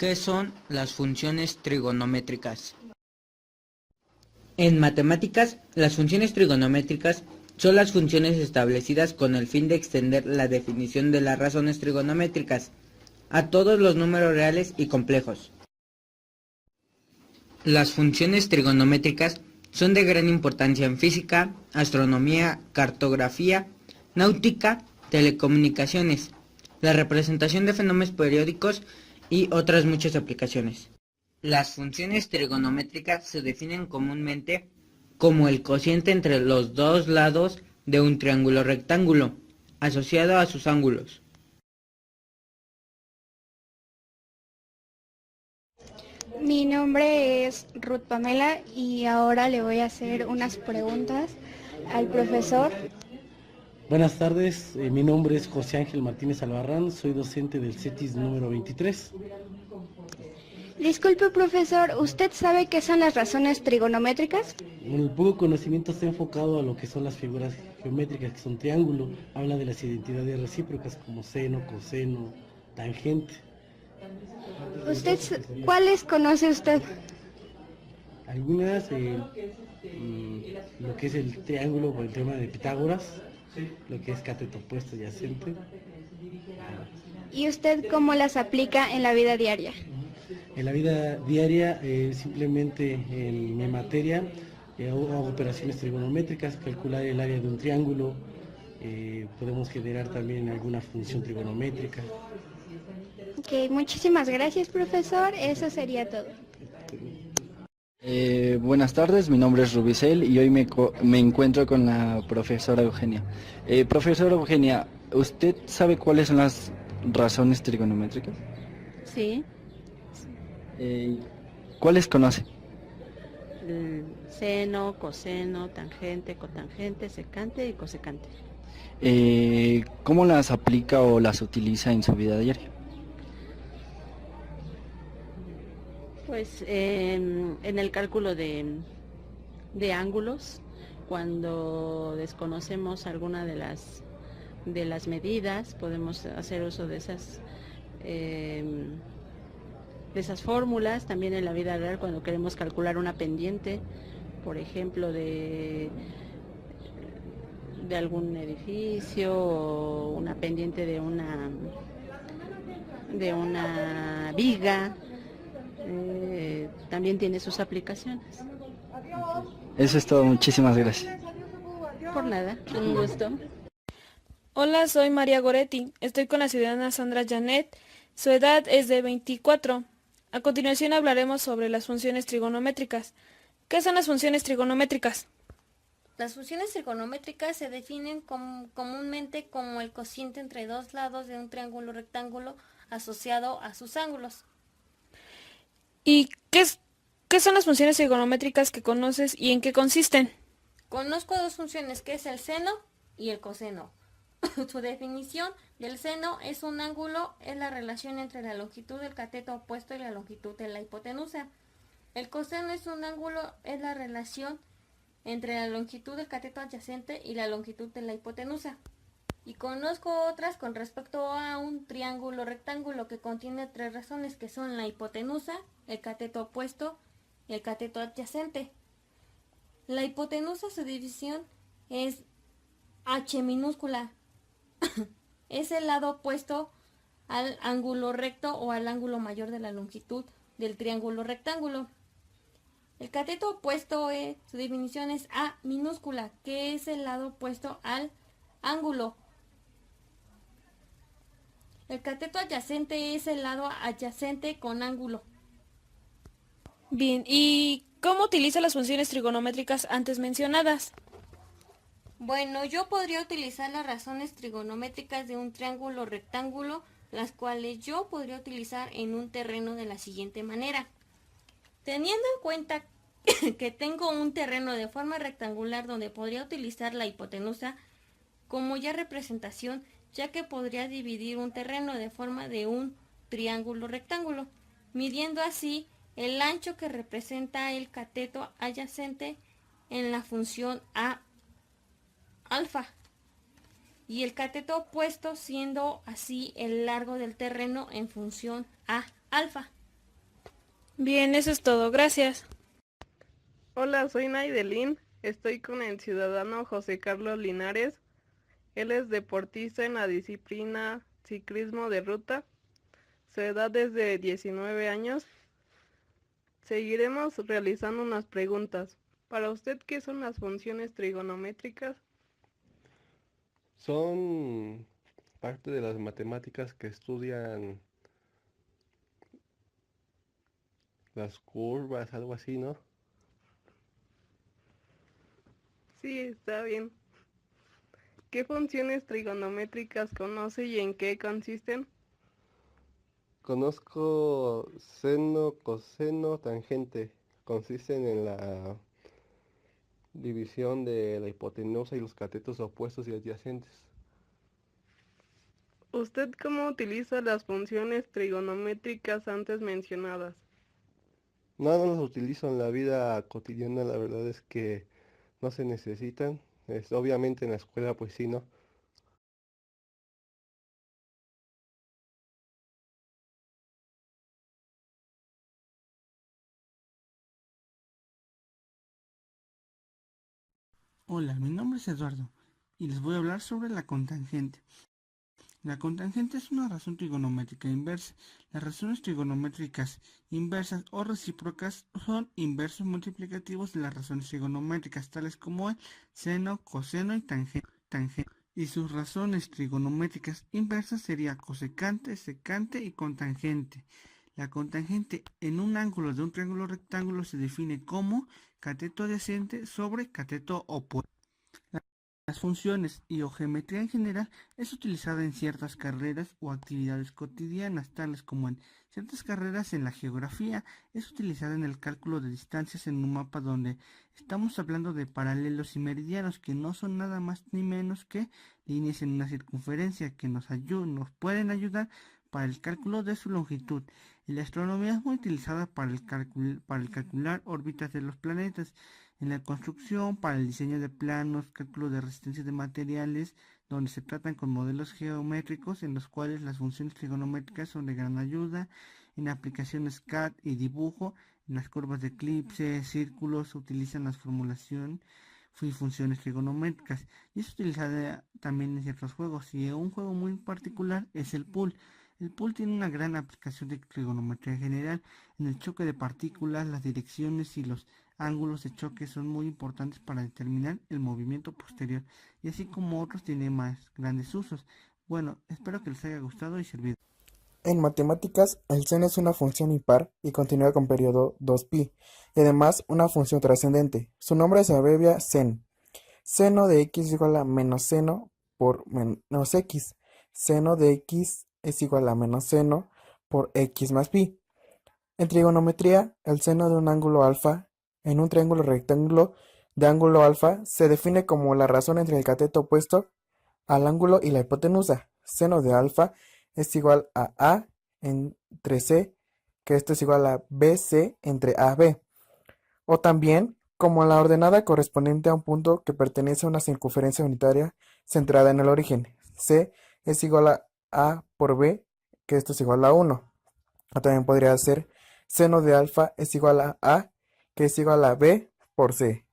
¿Qué son las funciones trigonométricas? En matemáticas, las funciones trigonométricas son las funciones establecidas con el fin de extender la definición de las razones trigonométricas a todos los números reales y complejos. Las funciones trigonométricas son de gran importancia en física, astronomía, cartografía, náutica, telecomunicaciones, la representación de fenómenos periódicos y otras muchas aplicaciones. Las funciones trigonométricas se definen comúnmente como el cociente entre los dos lados de un triángulo rectángulo, asociado a sus ángulos. Mi nombre es Ruth Pamela y ahora le voy a hacer unas preguntas al profesor. Buenas tardes, mi nombre es José Ángel Martínez Albarrán, soy docente del CETIS número 23. Disculpe, profesor, ¿usted sabe qué son las razones trigonométricas? El poco conocimiento está enfocado a lo que son las figuras geométricas, que son triángulo, habla de las identidades recíprocas como seno, coseno, tangente. ¿Cuáles conoce usted? Algunas, lo que es el triángulo por el tema de Pitágoras, lo que es cateto opuesto adyacente. ¿Y usted cómo las aplica en la vida diaria? En la vida diaria, simplemente en mi materia, hago operaciones trigonométricas, calcular el área de un triángulo, podemos generar también alguna función trigonométrica. Ok, muchísimas gracias, profesor. Eso sería todo. Buenas tardes, mi nombre es Rubicel y hoy me encuentro con la profesora Eugenia. Profesora Eugenia, ¿usted sabe cuáles son las razones trigonométricas? Sí, ¿Cuáles conoce? seno, coseno, tangente, cotangente, secante y cosecante. ¿Cómo las aplica o las utiliza en su vida diaria? Pues en el cálculo de ángulos, cuando desconocemos alguna de las medidas, podemos hacer uso de esas fórmulas. También en la vida real, cuando queremos calcular una pendiente, por ejemplo, de algún edificio o una pendiente de una viga, también tiene sus aplicaciones. Eso es todo, muchísimas gracias. Por nada, un gusto. Hola, soy María Goretti. Estoy con la ciudadana Sandra Janet. Su edad es de 24. A continuación hablaremos sobre las funciones trigonométricas. ¿Qué son las funciones trigonométricas? Las funciones trigonométricas se definen comúnmente como el cociente entre dos lados de un triángulo rectángulo asociado a sus ángulos. ¿Y qué son las funciones trigonométricas que conoces y en qué consisten? Conozco dos funciones, que es el seno y el coseno. Su definición del seno es un ángulo, es la relación entre la longitud del cateto opuesto y la longitud de la hipotenusa. El coseno es un ángulo, es la relación entre la longitud del cateto adyacente y la longitud de la hipotenusa. Y conozco otras con respecto a un triángulo rectángulo que contiene tres razones, que son la hipotenusa, el cateto opuesto y el cateto adyacente. La hipotenusa, su división es h minúscula. Es el lado opuesto al ángulo recto o al ángulo mayor de la longitud del triángulo rectángulo. El cateto opuesto, su definición es a minúscula, que es el lado opuesto al ángulo. El cateto adyacente es el lado adyacente con ángulo. Bien, ¿y cómo utiliza las funciones trigonométricas antes mencionadas? Bueno, yo podría utilizar las razones trigonométricas de un triángulo rectángulo, las cuales yo podría utilizar en un terreno de la siguiente manera. Teniendo en cuenta que tengo un terreno de forma rectangular donde podría utilizar la hipotenusa como ya representación, ya que podría dividir un terreno de forma de un triángulo rectángulo, midiendo así el ancho que representa el cateto adyacente en la función a alfa y el cateto opuesto siendo así el largo del terreno en función a alfa. Bien, eso es todo. Gracias. Hola, soy Naidelin. Estoy con el ciudadano José Carlos Linares. Él es deportista en la disciplina ciclismo de ruta. Su edad es de 19 años. Seguiremos realizando unas preguntas. Para usted, ¿qué son las funciones trigonométricas? Son parte de las matemáticas que estudian las curvas, algo así, ¿no? Sí, está bien. ¿Qué funciones trigonométricas conoce y en qué consisten? Conozco seno, coseno, tangente. Consisten en la división de la hipotenusa y los catetos opuestos y adyacentes. ¿Usted cómo utiliza las funciones trigonométricas antes mencionadas? No las utilizo en la vida cotidiana, la verdad es que no se necesitan. Obviamente en la escuela pues sí, ¿no? Hola, mi nombre es Eduardo y les voy a hablar sobre la cotangente. La cotangente es una razón trigonométrica inversa. Las razones trigonométricas inversas o recíprocas son inversos multiplicativos de las razones trigonométricas, tales como el seno, coseno y tangente. Y sus razones trigonométricas inversas serían cosecante, secante y cotangente. La cotangente en un ángulo de un triángulo rectángulo se define como cateto adyacente sobre cateto opuesto. Las funciones y o geometría en general es utilizada en ciertas carreras o actividades cotidianas, tales como en ciertas carreras en la geografía, es utilizada en el cálculo de distancias en un mapa donde estamos hablando de paralelos y meridianos, que no son nada más ni menos que líneas en una circunferencia que nos pueden ayudar para el cálculo de su longitud. Y la astronomía es muy utilizada para el calcular órbitas de los planetas, en la construcción, para el diseño de planos, cálculo de resistencia de materiales, donde se tratan con modelos geométricos en los cuales las funciones trigonométricas son de gran ayuda, en aplicaciones CAD y dibujo, en las curvas de eclipse, círculos, se utilizan las formulación y funciones trigonométricas, y es utilizada también en ciertos juegos, y un juego muy particular es el pool. El pool tiene una gran aplicación de trigonometría general en el choque de partículas, las direcciones y los ángulos de choque son muy importantes para determinar el movimiento posterior, y así como otros tiene más grandes usos. Bueno, espero que les haya gustado y servido. En matemáticas, el seno es una función impar y continúa con periodo 2π, y además una función trascendente. Su nombre se abrevia sen. Seno de x es igual a menos seno por menos x. Seno de x es igual a menos seno por x más pi. En trigonometría, el seno de un ángulo alfa en un triángulo rectángulo de ángulo alfa se define como la razón entre el cateto opuesto al ángulo y la hipotenusa. Seno de alfa es igual a A entre C, que esto es igual a BC entre AB. O también como la ordenada correspondiente a un punto que pertenece a una circunferencia unitaria centrada en el origen. C es igual a por B, que esto es igual a 1. O también podría ser seno de alfa es igual a, que es igual a B por C.